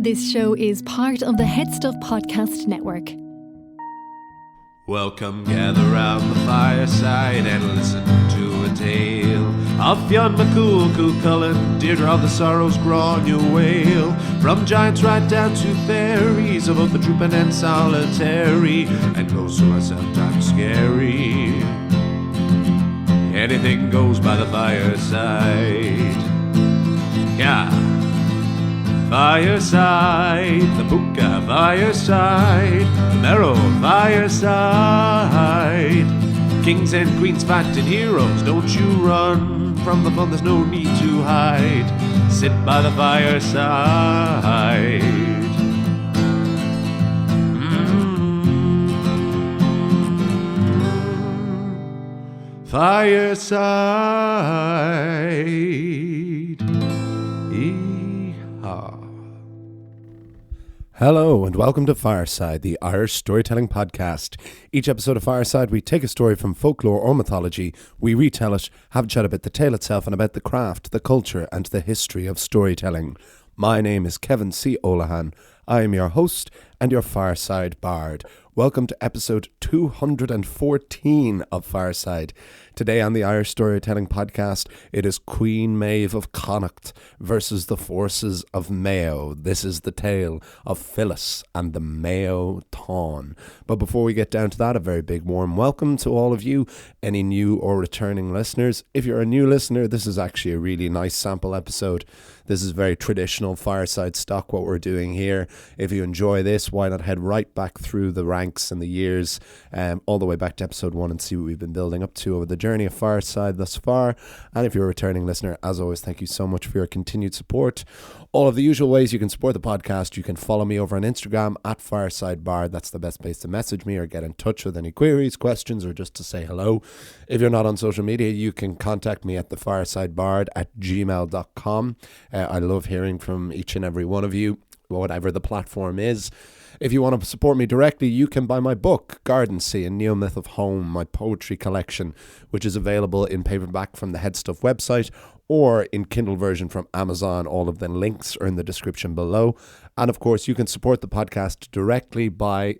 This show is part of the Head Stuff Podcast Network. Welcome, gather round the fireside and listen to a tale of Fionn McCool, Cú Cullen, Deirdre of the Sorrows, Gráinne Whale. From giants right down to fairies, of both the drooping and solitary, and those who are sometimes scary. Anything goes by the fireside. Yeah. Fireside, the Puka Fireside, the Marrow Fireside. Kings and queens fighting heroes, don't you run from the fun, there's no need to hide. Sit by the fireside. Fireside. Hello and welcome to Fireside, the Irish storytelling podcast. Each episode of Fireside, we take a story from folklore or mythology, we retell it, have a chat about the tale itself and about the craft, the culture and the history of storytelling. My name is Kevin C. Olahan. I am your host and your Fireside Bard. Welcome to episode 214 of Fireside. Today on the Irish Storytelling Podcast, it is Queen Maebh of Connaught versus the forces of Mayo. This is the tale of Phillis and the Mayo Táin. But before we get down to that, a very big warm welcome to all of you, any new or returning listeners. If you're a new listener, this is actually a really nice sample episode. This is very traditional Fireside stock, what we're doing here. If you enjoy this, why not head right back through the ranks and the years, all the way back to episode 1 and see what we've been building up to over the journey of Fireside thus far. And if you're a returning listener, as always, thank you so much for your continued support. All of the usual ways you can support the podcast. You can follow me over on Instagram at Fireside Bard. That's the best place to message me or get in touch with any queries, questions, or just to say hello. If you're not on social media, you can contact me at thefiresidebard@gmail.com. I love hearing from each and every one of you, whatever the platform is. If you want to support me directly, you can buy my book, Garden Sea, a Neo-Myth of Home, my poetry collection, which is available in paperback from the Head Stuff website or in Kindle version from Amazon. All of the links are in the description below. And of course, you can support the podcast directly by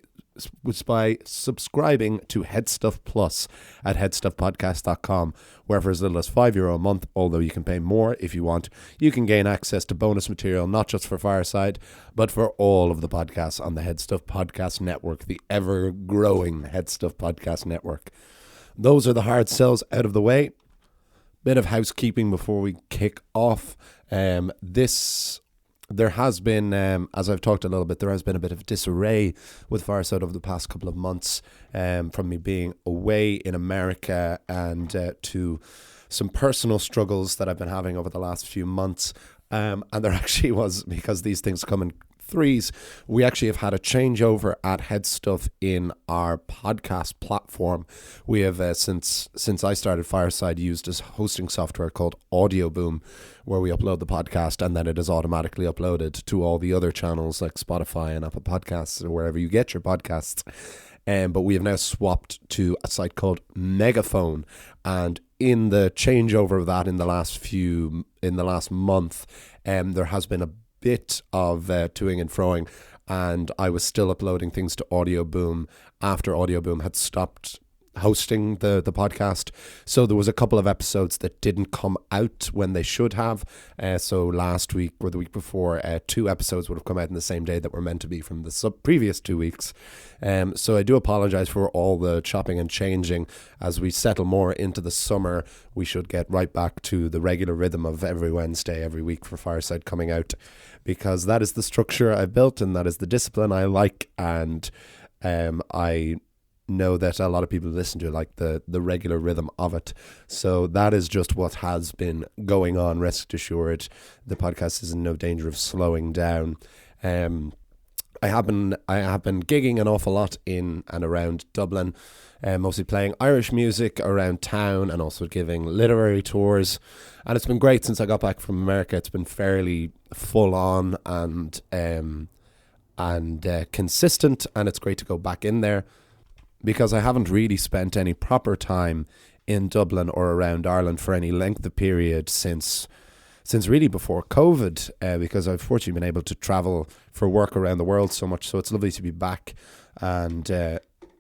subscribing to Headstuff Plus at headstuffpodcast.com, where for as little as €5 a month, although you can pay more if you want, you can gain access to bonus material, not just for Fireside, but for all of the podcasts on the Headstuff Podcast Network, the ever-growing Headstuff Podcast Network. Those are the hard sells out of the way. Bit of housekeeping before we kick off. There has been, as I've talked a little bit, there has been a bit of disarray with Fireside over the past couple of months, from me being away in America and to some personal struggles that I've been having over the last few months. And there actually was, because these things come in threes, we actually have had a changeover at Headstuff in our podcast platform. We have, since I started Fireside, used this hosting software called Audioboom, where we upload the podcast and then it is automatically uploaded to all the other channels like Spotify and Apple Podcasts or wherever you get your podcasts. But we have now swapped to a site called Megaphone, and in the changeover of that in the last month, there has been a bit of toing and froing, and I was still uploading things to Audioboom after Audioboom had stopped hosting the podcast. So there was a couple of episodes that didn't come out when they should have. So last week or the week before, 2 episodes would have come out in the same day that were meant to be from the previous 2 weeks. So I do apologize for all the chopping and changing. As we settle more into the summer, we should get right back to the regular rhythm of every Wednesday, every week for Fireside coming out, because that is the structure I've built and that is the discipline I like. And I know that a lot of people listen to like the regular rhythm of it. So that is just what has been going on. Rest assured, the podcast is in no danger of slowing down. I have been gigging an awful lot in and around Dublin, mostly playing Irish music around town and also giving literary tours. And it's been great since I got back from America. It's been fairly full on and consistent, and it's great to go back in there, because I haven't really spent any proper time in Dublin or around Ireland for any length of period since since really before COVID, because I've fortunately been able to travel for work around the world so much. So it's lovely to be back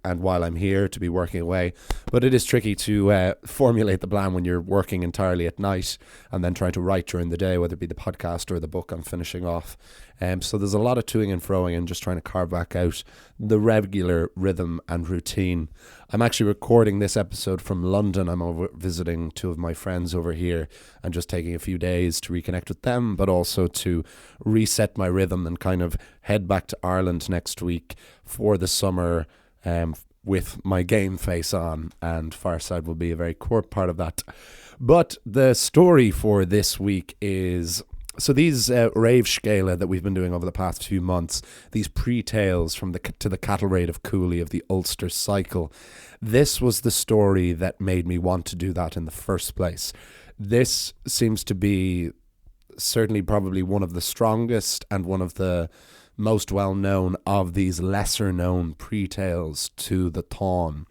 and while I'm here to be working away. But it is tricky to formulate the plan when you're working entirely at night and then trying to write during the day, whether it be the podcast or the book I'm finishing off. So there's a lot of toing and froing and just trying to carve back out the regular rhythm and routine. I'm actually recording this episode from London. I'm over visiting two of my friends over here and just taking a few days to reconnect with them, but also to reset my rhythm and kind of head back to Ireland next week for the summer, with my game face on, and Fireside will be a very core part of that. But the story for this week is, so these rave scala that we've been doing over the past few months, these pre-tales from to the cattle raid of Cooley of the Ulster Cycle, this was the story that made me want to do that in the first place. This seems to be certainly probably one of the strongest and one of the most well-known of these lesser-known pre-tales to the Táin.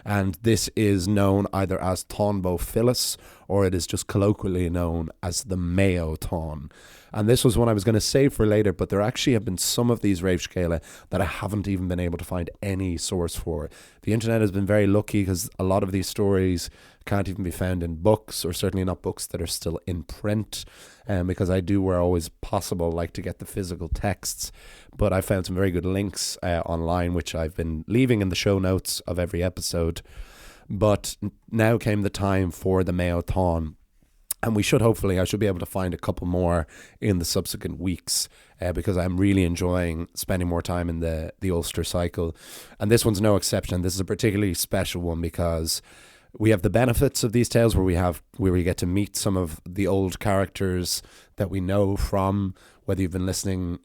And this is known either as Táin Bó Philhais, or it is just colloquially known as the Mayo Táin. And this was one I was going to save for later, but there actually have been some of these rave scala that I haven't even been able to find any source for. The internet has been very lucky because a lot of these stories can't even be found in books, or certainly not books that are still in print, because I do, where always possible, like to get the physical texts. But I found some very good links online, which I've been leaving in the show notes of every episode. But now came the time for the Mayo Táin. And I should be able to find a couple more in the subsequent weeks, because I'm really enjoying spending more time in the Ulster Cycle. And this one's no exception. This is a particularly special one because we have the benefits of these tales where we get to meet some of the old characters that we know from, whether you've been listening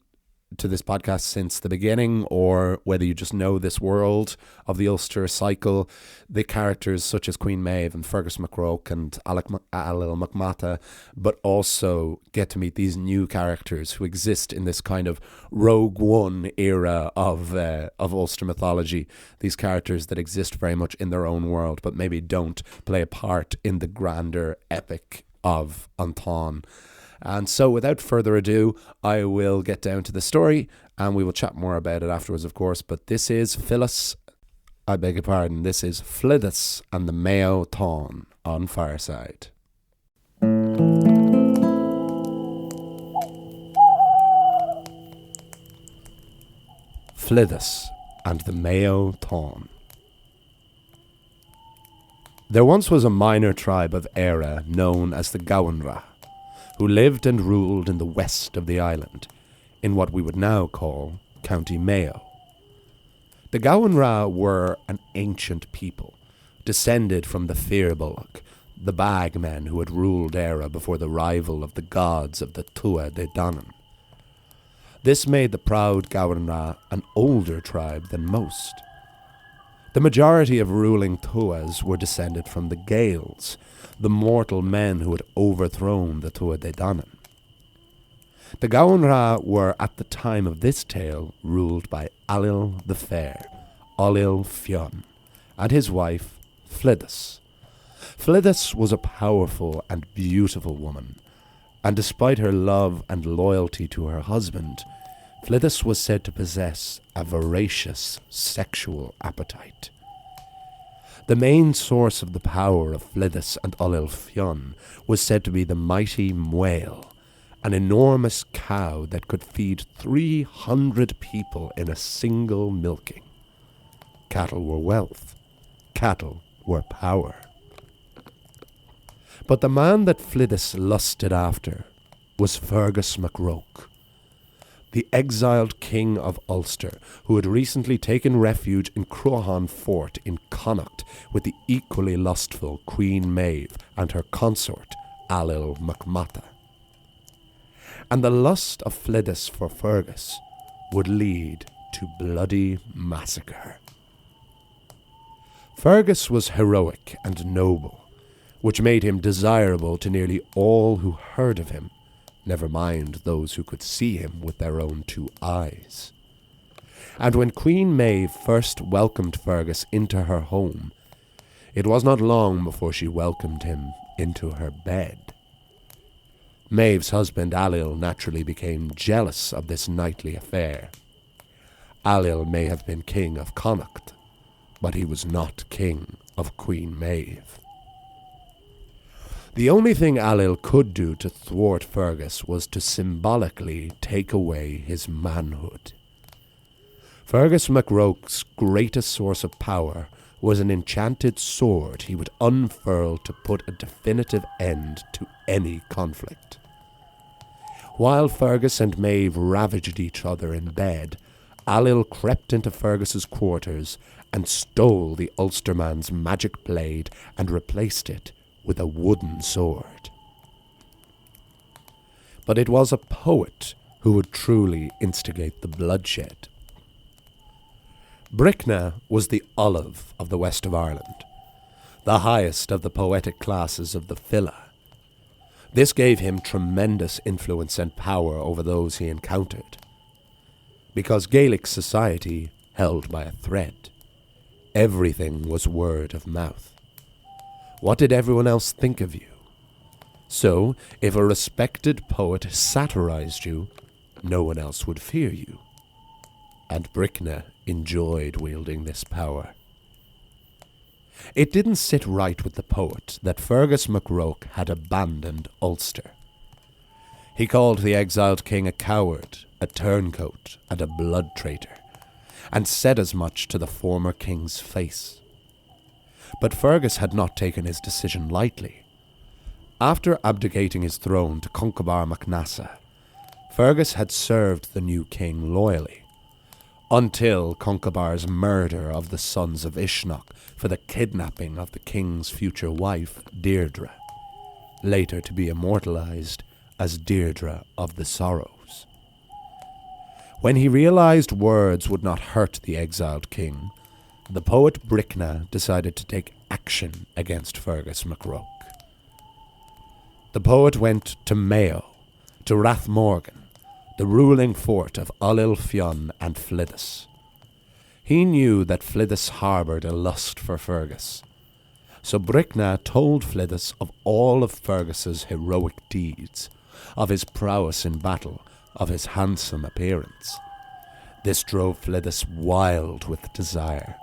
to this podcast since the beginning or whether you just know this world of the Ulster Cycle. The characters such as Queen Maebh and Fergus Mac Roich and Alil MacMata, but also get to meet these new characters who exist in this kind of Rogue One era of Ulster mythology. These characters that exist very much in their own world, but maybe don't play a part in the grander epic of An Táin. And so without further ado, I will get down to the story and we will chat more about it afterwards, of course. But this is this is Flidhais and the Mayo Táin on Fireside. Flidhais and the Mayo Táin. There once was a minor tribe of Éire known as the Gawanra, who lived and ruled in the west of the island, in what we would now call County Mayo. The Gawanra were an ancient people, descended from the Firbolg, the bagmen who had ruled Éire before the rival of the gods of the Tua de Danann. This made the proud Gawanra an older tribe than most. The majority of ruling Tuas were descended from the Gaels, the mortal men who had overthrown the Tua de Danann. The Gawanra were, at the time of this tale, ruled by Alil the Fair, Olil Fionn, and his wife, Flidhais. Flidhais was a powerful and beautiful woman, and despite her love and loyalty to her husband, Flidhais was said to possess a voracious sexual appetite. The main source of the power of Flidhais and Olil Fionn was said to be the mighty Mayo, an enormous cow that could feed 300 people in a single milking. Cattle were wealth. Cattle were power. But the man that Flidhais lusted after was Fergus Mac Roich, the exiled king of Ulster, who had recently taken refuge in Cruachan Fort in Connaught with the equally lustful Queen Maebh and her consort, Alil MacMata. And the lust of Flidhais for Fergus would lead to bloody massacre. Fergus was heroic and noble, which made him desirable to nearly all who heard of him, never mind those who could see him with their own two eyes. And when Queen Maebh first welcomed Fergus into her home, it was not long before she welcomed him into her bed. Maev's husband Ailill naturally became jealous of this knightly affair. Ailill may have been king of Connaught, but he was not king of Queen Maeve. The only thing Ailill could do to thwart Fergus was to symbolically take away his manhood. Fergus Mac Roich's greatest source of power was an enchanted sword he would unfurl to put a definitive end to any conflict. While Fergus and Maeve ravaged each other in bed, Ailill crept into Fergus's quarters and stole the Ulsterman's magic blade and replaced it with a wooden sword. But it was a poet who would truly instigate the bloodshed. Bricna was the olive of the west of Ireland, the highest of the poetic classes of the Fila. This gave him tremendous influence and power over those he encountered. Because Gaelic society held by a thread, everything was word of mouth. What did everyone else think of you? So, if a respected poet satirized you, no one else would fear you. And Bricna enjoyed wielding this power. It didn't sit right with the poet that Fergus Mac Roich had abandoned Ulster. He called the exiled king a coward, a turncoat, and a blood traitor, and said as much to the former king's face. But Fergus had not taken his decision lightly. After abdicating his throne to Conchobar Mac Nessa, Fergus had served the new king loyally, until Conchobar's murder of the sons of Uisneach for the kidnapping of the king's future wife, Deirdre, later to be immortalized as Deirdre of the Sorrows. When he realized words would not hurt the exiled king, the poet Bricna decided to take action against Fergus Mac Roich. The poet went to Mayo, to Rathmorgan, the ruling fort of Ullil Fionn and Flidhais. He knew that Flidhais harboured a lust for Fergus, so Bricna told Flidhais of all of Fergus's heroic deeds, of his prowess in battle, of his handsome appearance. This drove Flidhais wild with desire.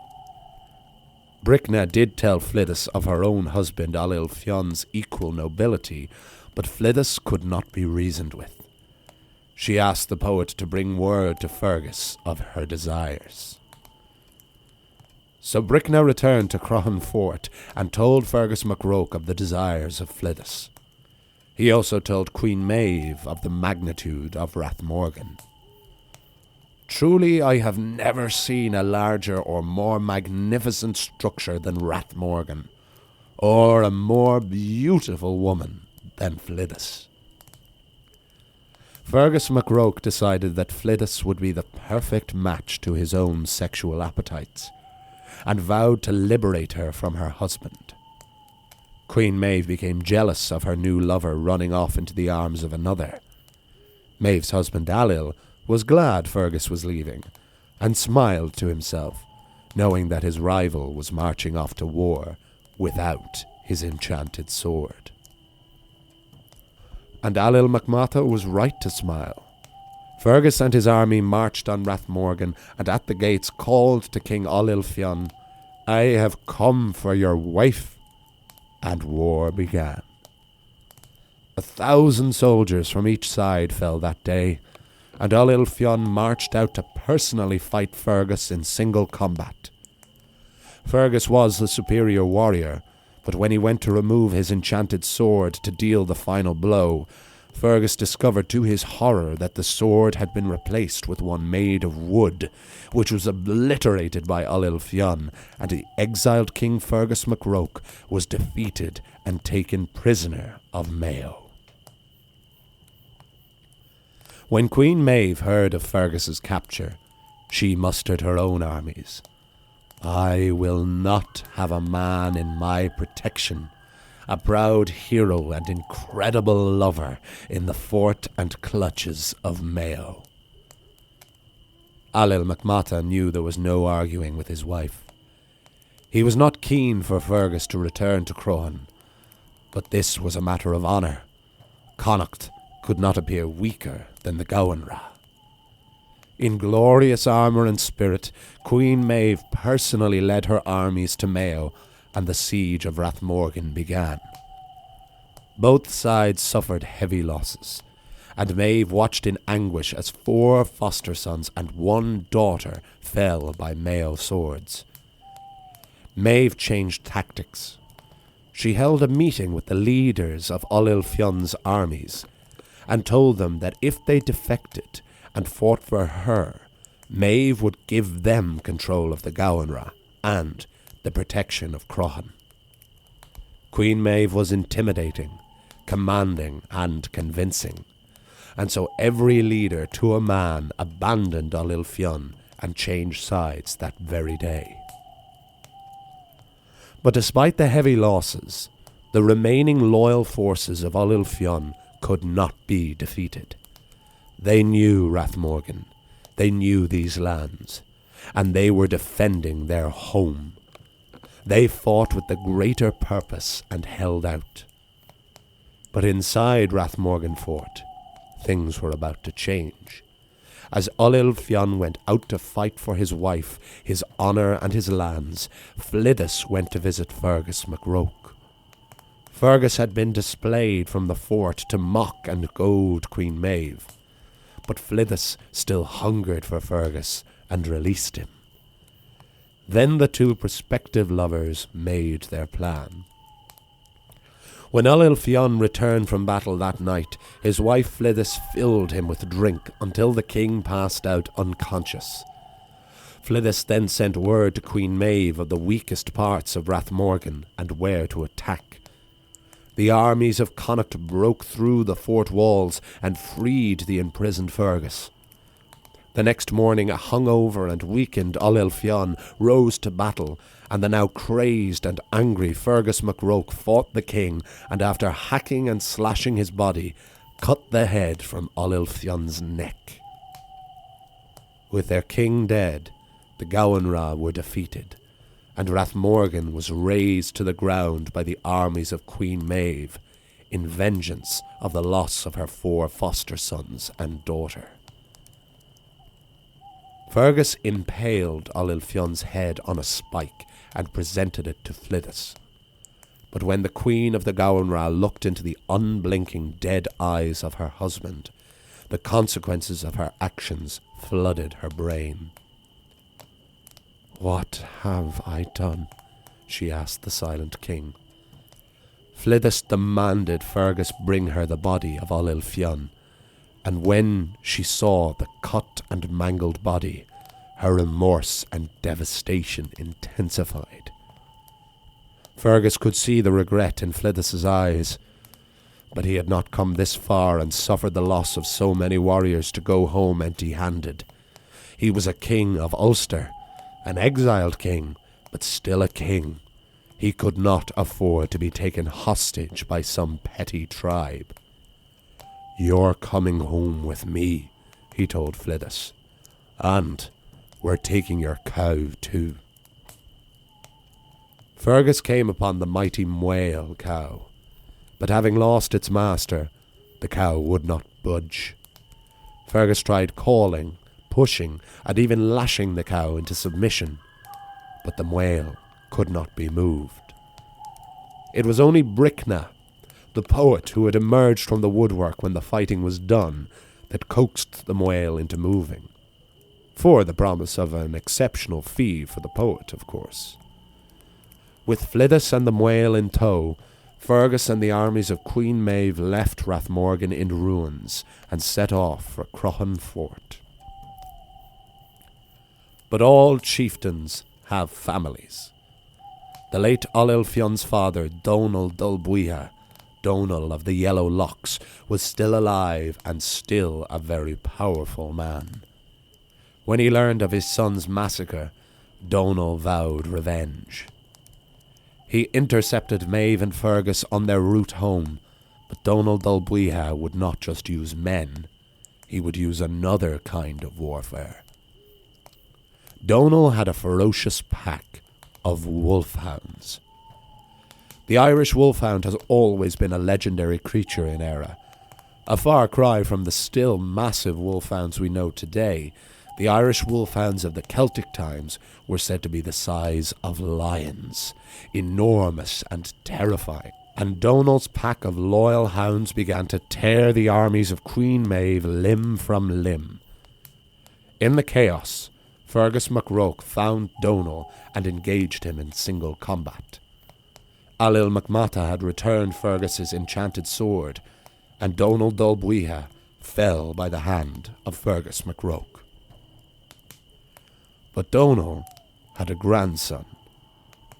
Bricna did tell Flidhais of her own husband Ullil Fionn's equal nobility, but Flidhais could not be reasoned with. She asked the poet to bring word to Fergus of her desires. So Bricna returned to Croghan Fort and told Fergus Mac Roich of the desires of Flidhais. He also told Queen Maeve of the magnitude of Rathmorgan. Truly I have never seen a larger or more magnificent structure than Rathmorgan, or a more beautiful woman than Flidhais. Fergus Mac Roich decided that Flidhais would be the perfect match to his own sexual appetites, and vowed to liberate her from her husband. Queen Maeve became jealous of her new lover running off into the arms of another. Maeve's husband Ailill was glad Fergus was leaving, and smiled to himself, knowing that his rival was marching off to war without his enchanted sword. And Ailill MacMata was right to smile. Fergus and his army marched on Rathmorgan, and at the gates called to King Ullil Fionn, "I have come for your wife," and war began. 1,000 soldiers from each side fell that day, and Ullil Fionn marched out to personally fight Fergus in single combat. Fergus was the superior warrior, but when he went to remove his enchanted sword to deal the final blow, Fergus discovered to his horror that the sword had been replaced with one made of wood, which was obliterated by Ullil Fionn, and the exiled King Fergus Mac Roich was defeated and taken prisoner of Mayo. When Queen Maeve heard of Fergus's capture, she mustered her own armies. "I will not have a man in my protection, a proud hero and incredible lover in the fort and clutches of Mayo." Ailill MacMata knew there was no arguing with his wife. He was not keen for Fergus to return to Croghan, but this was a matter of honour. Connaught could not appear weaker than the Gowanra. In glorious armour and spirit, Queen Maeve personally led her armies to Mayo, and the siege of Rathmorgan began. Both sides suffered heavy losses, and Maeve watched in anguish as 4 foster sons and 1 daughter fell by Mayo swords. Maeve changed tactics. She held a meeting with the leaders of Ullil Fion's armies, and told them that if they defected and fought for her, Maeve would give them control of the Gowanra and the protection of Croghan. Queen Maeve was intimidating, commanding and convincing, and so every leader to a man abandoned Ullil Fion and changed sides that very day. But despite the heavy losses, the remaining loyal forces of Ullil Fion could not be defeated. They knew Rathmorgan, they knew these lands, and they were defending their home. They fought with the greater purpose and held out. But inside Rathmorgan Fort, things were about to change. As Ullil Fion went out to fight for his wife, his honour and his lands, Flidhais went to visit Fergus Mac Roich. Fergus had been displayed from the fort to mock and goad Queen Maeve, but Flidhais still hungered for Fergus and released him. Then the 2 prospective lovers made their plan. When Ullil Fion returned from battle that night, his wife Flidhais filled him with drink until the king passed out unconscious. Flidhais then sent word to Queen Maeve of the weakest parts of Rathmorgan and where to attack. The armies of Connaught broke through the fort walls and freed the imprisoned Fergus. The next morning a hungover and weakened Ullil Fion rose to battle, and the now crazed and angry Fergus Mac Roich fought the king, and after hacking and slashing his body, cut the head from Ullil Fion's neck. With their king dead, the Gowanra were defeated, and Rathmorgan was razed to the ground by the armies of Queen Maeve, in vengeance of the loss of her 4 foster sons and daughter. Fergus impaled Ullil Fion's head on a spike and presented it to Flidhais. But when the queen of the Gowanra looked into the unblinking dead eyes of her husband, the consequences of her actions flooded her brain. "What have I done?" she asked the silent king. Flidhais demanded Fergus bring her the body of Ullil Fion, and when she saw the cut and mangled body, her remorse and devastation intensified. Fergus could see the regret in Flidhais's eyes, but he had not come this far and suffered the loss of so many warriors to go home empty-handed. He was a king of Ulster, an exiled king, but still a king. He could not afford to be taken hostage by some petty tribe. "You're coming home with me," he told Flidhais, "and we're taking your cow too." Fergus came upon the mighty Mayo cow, but having lost its master, the cow would not budge. Fergus tried calling, pushing, and even lashing the cow into submission, but the Mayo could not be moved. It was only Brickna, the poet who had emerged from the woodwork when the fighting was done, that coaxed the Mayo into moving, for the promise of an exceptional fee for the poet, of course. With Flidhais and the Mayo in tow, Fergus and the armies of Queen Maeve left Rathmorgan in ruins and set off for Croghan Fort. But all chieftains have families. The late Ullil Fion's father, Donal Dul Buithe, Donal of the Yellow Locks, was still alive and still a very powerful man. When he learned of his son's massacre, Donal vowed revenge. He intercepted Maeve and Fergus on their route home, but Donal Dul Buithe would not just use men, he would use another kind of warfare. Donal had a ferocious pack of wolfhounds. The Irish wolfhound has always been a legendary creature in Éire, A far cry from the still massive wolfhounds we know today, the Irish wolfhounds of the Celtic times were said to be the size of lions, enormous and terrifying. And Donald's pack of loyal hounds began to tear the armies of Queen Maeve limb from limb. In the chaos, Fergus Mac Roich found Donald and engaged him in single combat. Ailill Mac Mata had returned Fergus's enchanted sword, and Donald Dul Buithe fell by the hand of Fergus Mac Roich. But Donald had a grandson,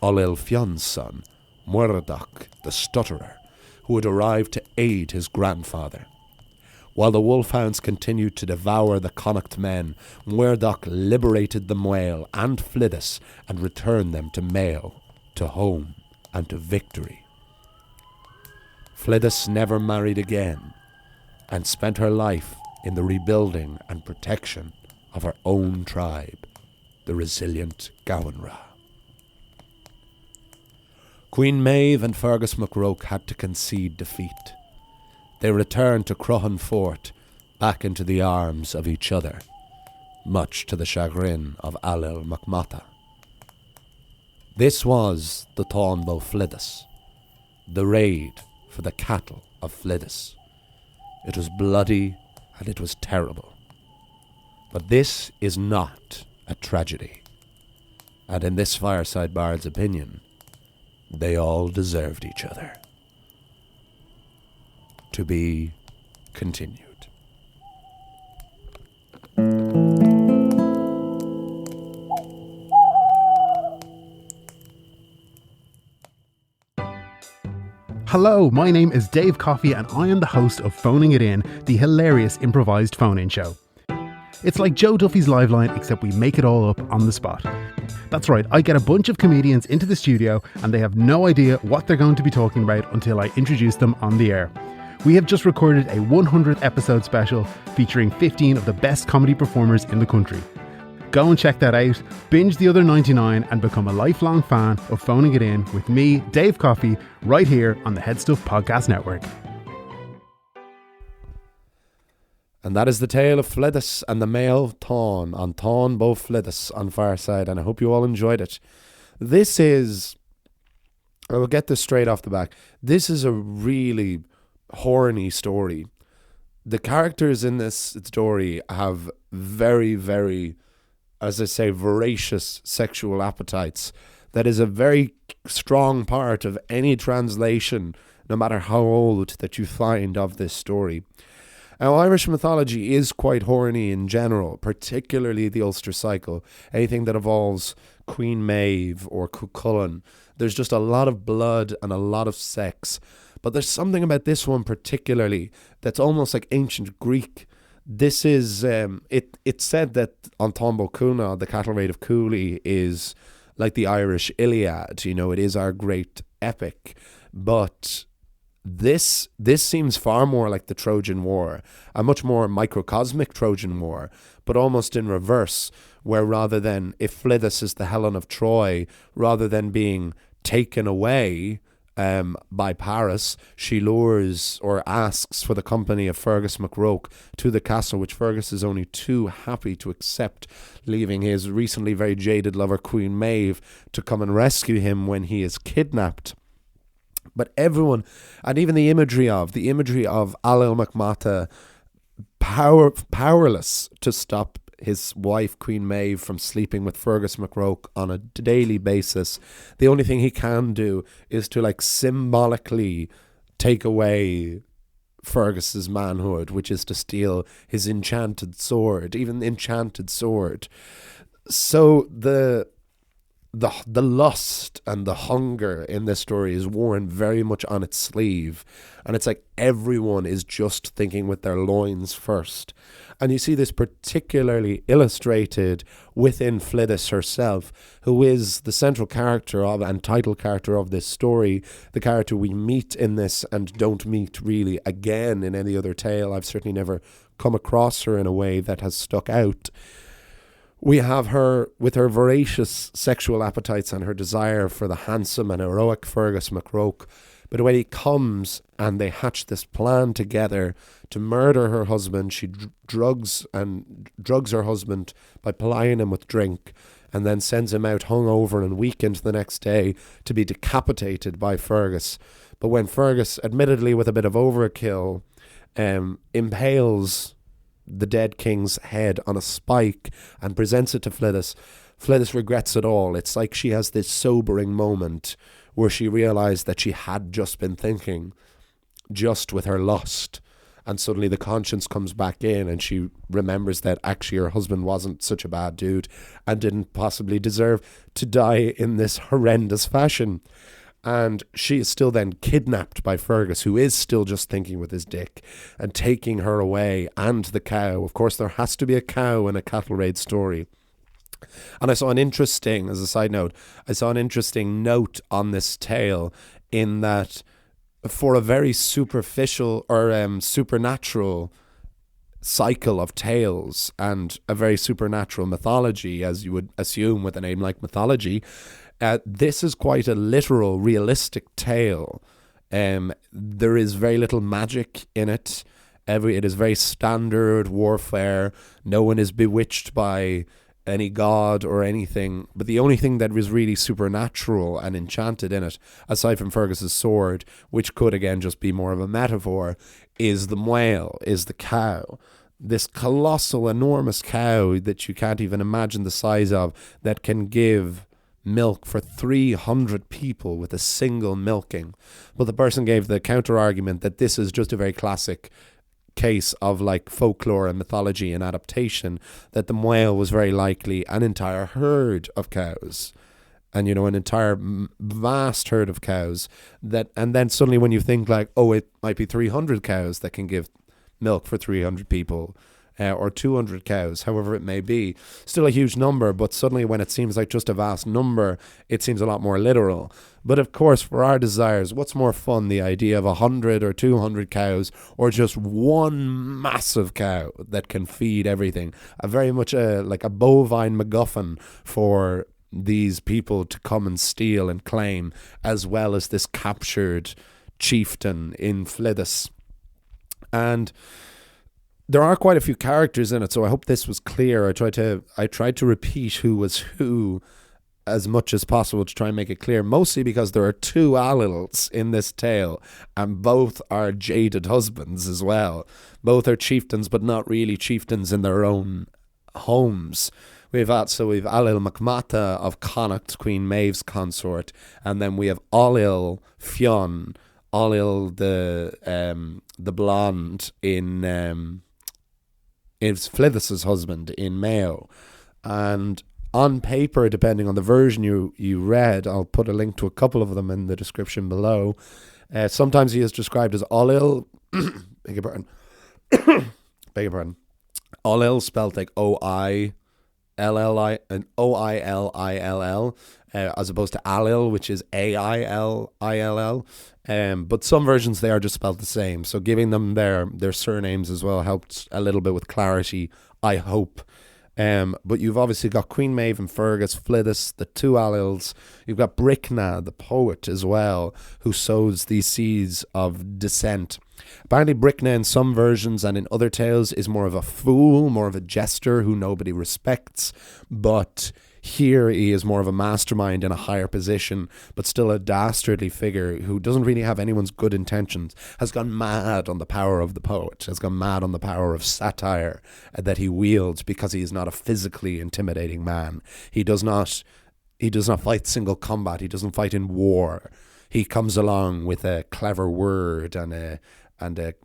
Ailill Fion's son, Muireadach the Stutterer, who had arrived to aid his grandfather. While the wolfhounds continued to devour the Connaught men, Muireadach liberated the Mayo and Flidhais and returned them to Mayo, to home and to victory. Flidhais never married again and spent her life in the rebuilding and protection of her own tribe, the resilient Gowanra. Queen Maeve and Fergus Mac Roich had to concede defeat. They returned to Croghan Fort, back into the arms of each other, much to the chagrin of Ailill Mac Mata. This was the Táin Bó Flidhais, the raid for the cattle of Flidhais. It was bloody and it was terrible. But this is not a tragedy. And in this Fireside Bard's opinion, they all deserved each other. To be continued. Hello, my name is Dave Coffey and I am the host of Phoning It In, the hilarious improvised phone-in show. It's like Joe Duffy's Live Line, except we make it all up on the spot. That's right, I get a bunch of comedians into the studio and they have no idea what they're going to be talking about until I introduce them on the air. We have just recorded a 100th episode special featuring 15 of the best comedy performers in the country. Go and check that out, binge the other 99 and become a lifelong fan of Phoning It In with me, Dave Coffey, right here on the Head Stuff Podcast Network. And that is the tale of Flidhais and the Mayo of Táin on Táin Bó Flidhais on Fireside, and I hope you all enjoyed it. This is, I will get this straight off the back, this is a really horny story. The characters in this story have very, very, as I say, voracious sexual appetites. That is a very strong part of any translation, no matter how old, that you find of this story. Now, Irish mythology is quite horny in general, particularly the Ulster Cycle. Anything that involves Queen Maeve or Cuchulainn. There's just a lot of blood and a lot of sex. But there's something about this one particularly that's almost like ancient Greek. This is, it's said that on Táin Bó Connaught, the cattle raid of Cooley, is like the Irish Iliad. You know, it is our great epic. But this seems far more like the Trojan War, a much more microcosmic Trojan War, but almost in reverse, where rather than, if Flidhais is the Helen of Troy, rather than being taken away by Paris, she lures or asks for the company of Fergus Mac Roich to the castle, which Fergus is only too happy to accept, leaving his recently very jaded lover Queen Maeve to come and rescue him when he is kidnapped. But everyone, and even the imagery of Ailill Mac Mata powerless to stop his wife Queen Maeve from sleeping with Fergus Mac Roich on a daily basis. The only thing he can do is to like symbolically take away Fergus's manhood, which is to steal his enchanted sword, even the enchanted sword. So the lust and the hunger in this story is worn very much on its sleeve, and it's like everyone is just thinking with their loins first. And you see this particularly illustrated within Flidhais herself, who is the central character of and title character of this story, the character we meet in this and don't meet really again in any other tale. I've certainly never come across her in a way that has stuck out. We have her with her voracious sexual appetites and her desire for the handsome and heroic Fergus Mac Roich, But when he comes and they hatch this plan together to murder her husband, she drugs her husband by plying him with drink, and then sends him out hungover and weakened the next day to be decapitated by Fergus. But when Fergus, admittedly with a bit of overkill, impales the dead king's head on a spike and presents it to Flidhais, Flidhais regrets it all. It's like she has this sobering moment where she realised that she had just been thinking just with her lust, and suddenly the conscience comes back in and she remembers that actually her husband wasn't such a bad dude and didn't possibly deserve to die in this horrendous fashion. And she is still then kidnapped by Fergus, who is still just thinking with his dick, and taking her away, and the cow. Of course, there has to be a cow in a cattle raid story. And I saw an interesting, as a side note, note on this tale in that for a very superficial or supernatural cycle of tales and a very supernatural mythology, as you would assume with a name like mythology, this is quite a literal, realistic tale. There is very little magic in it. It is very standard warfare. No one is bewitched by any god or anything, but the only thing that was really supernatural and enchanted in it, aside from Fergus's sword, which could again just be more of a metaphor, is the Mayo, is the cow. This colossal, enormous cow that you can't even imagine the size of, that can give milk for 300 people with a single milking. But the person gave the counter argument that this is just a very classic case of like folklore and mythology and adaptation, that the Mayo was very likely an entire herd of cows, and an entire vast herd of cows, and then suddenly when you think like, oh, it might be 300 cows that can give milk for 300 people, or 200 cows, however it may be, still a huge number, but suddenly when it seems like just a vast number, it seems a lot more literal. But of course, for our desires, what's more fun, the idea of 100 or 200 cows, or just one massive cow that can feed everything? Very much like a bovine MacGuffin for these people to come and steal and claim, as well as this captured chieftain in Flidhais. And there are quite a few characters in it, so I hope this was clear. I tried to repeat who was who as much as possible to try and make it clear, mostly because there are two Allils in this tale, and both are jaded husbands as well. Both are chieftains, but not really chieftains in their own homes. We've Allil MacMata of Connaught, Queen Maev's consort, and then we have Allil Fionn, Allil the blonde in is Flidhais's husband in Mayo. And on paper, depending on the version you read, I'll put a link to a couple of them in the description below. Sometimes he is described as Allil, beg your pardon, Allil spelled like O-I-L-L-I and O-I-L-I-L-L, as opposed to Allil, which is A-I-L-I-L-L. But some versions, they are just spelled the same. So giving them their surnames as well helped a little bit with clarity, I hope. But you've obviously got Queen Maeve and Fergus, Flidhais, the two Allils. You've got Bricna, the poet as well, who sows these seeds of dissent. Apparently Bricna in some versions and in other tales is more of a fool, more of a jester who nobody respects. But here he is more of a mastermind in a higher position, but still a dastardly figure who doesn't really have anyone's good intentions, has gone mad on the power of the poet, has gone mad on the power of satire that he wields, because he is not a physically intimidating man. He does not fight single combat. He doesn't fight in war. He comes along with a clever word and a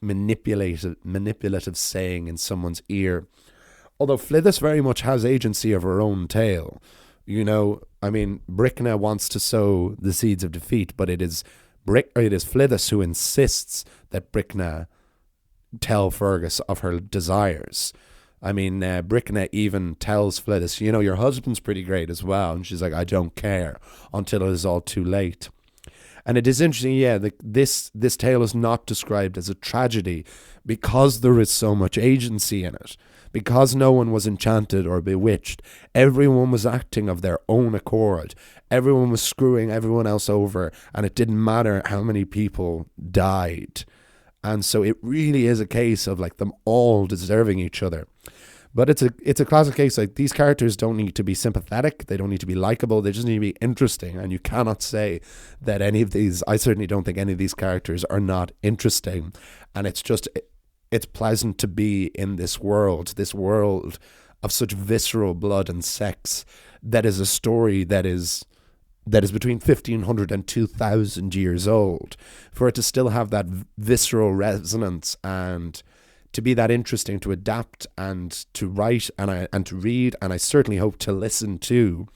manipulative saying in someone's ear. Although Flidhais very much has agency of her own tale. Bricna wants to sow the seeds of defeat, but it is Flidhais who insists that Bricna tell Fergus of her desires. Bricna even tells Flidhais, your husband's pretty great as well. And she's like, I don't care, until it is all too late. And it is interesting, this tale is not described as a tragedy because there is so much agency in it. because no one was enchanted or bewitched, everyone was acting of their own accord. Everyone was screwing everyone else over, and it didn't matter how many people died. And so it really is a case of like them all deserving each other. But it's a classic case. Like, these characters don't need to be sympathetic. They don't need to be likable. They just need to be interesting. And you cannot say that any of these, I certainly don't think any of these characters are not interesting. And it's pleasant to be in this world of such visceral blood and sex, that is a story that is between 1,500 and 2,000 years old. For it to still have that visceral resonance and to be that interesting to adapt and to write and to read, and I certainly hope to listen to,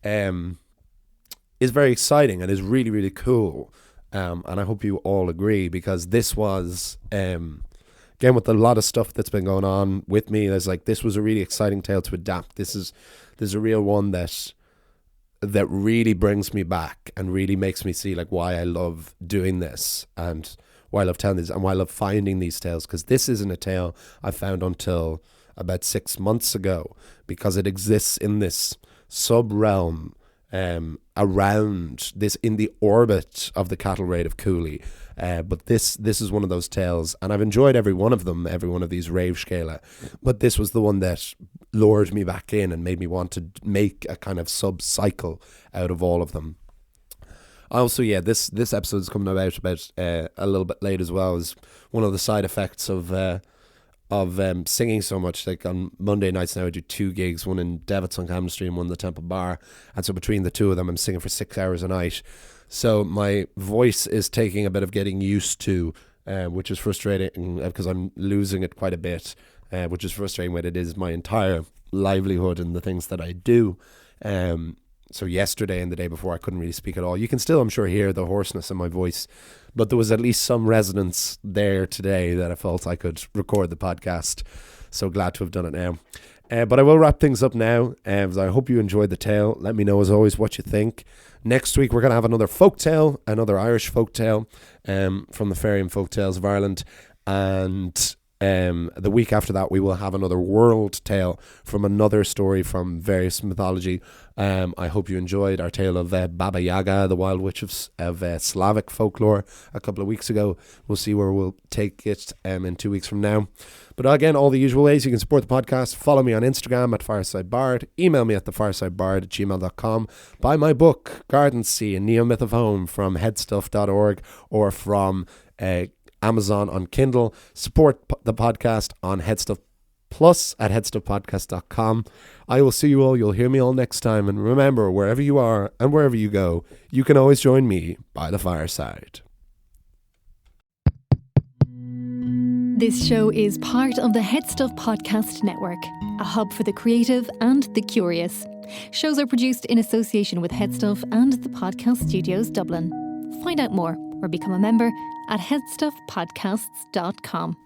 is very exciting and is really, really cool. And I hope you all agree, because this was, again, with a lot of stuff that's been going on with me, this was a really exciting tale to adapt. This is a real one that really brings me back and really makes me see like why I love doing this, and why I love telling this, and why I love finding these tales, because this isn't a tale I found until about 6 months ago, because it exists in this sub-realm around this, in the orbit of the cattle raid of Cooley. But this is one of those tales, and I've enjoyed every one of these rave scala, but this was the one that lured me back in and made me want to make a kind of sub-cycle out of all of them. Also, yeah, this episode is coming about a little bit late as well, as one of the side effects of singing so much. Like, on Monday nights now I do 2 gigs, one in Devitt's on Camden Street and one in the Temple Bar, and so between the two of them I'm singing for 6 hours a night. So my voice is taking a bit of getting used to, which is frustrating, because I'm losing it quite a bit, which is frustrating when it is my entire livelihood and the things that I do. So yesterday and the day before I couldn't really speak at all. You can still, I'm sure, hear the hoarseness in my voice, but there was at least some resonance there today that I felt I could record the podcast. So glad to have done it now. But I will wrap things up now. I hope you enjoyed the tale. Let me know, as always, what you think. Next week we're going to have another folktale, another Irish folktale from the Fairy and Folktales of Ireland. And the week after that we will have another world tale from another story from various mythology. I hope you enjoyed our tale of Baba Yaga, the Wild Witch of Slavic folklore, a couple of weeks ago. We'll see where we'll take it in 2 weeks from now. But again, all the usual ways you can support the podcast. Follow me on Instagram at FiresideBard. Email me at thefiresidebard@gmail.com. Buy my book, Garden Sea, a Neo-Myth of Home, from headstuff.org or from Amazon on Kindle. Support the podcast on Headstuff Plus at headstuffpodcast.com. I will see you all. You'll hear me all next time. And remember, wherever you are and wherever you go, you can always join me by the fireside. This show is part of the Headstuff Podcast Network, a hub for the creative and the curious. Shows are produced in association with Headstuff and the Podcast Studios Dublin. Find out more or become a member at headstuffpodcasts.com.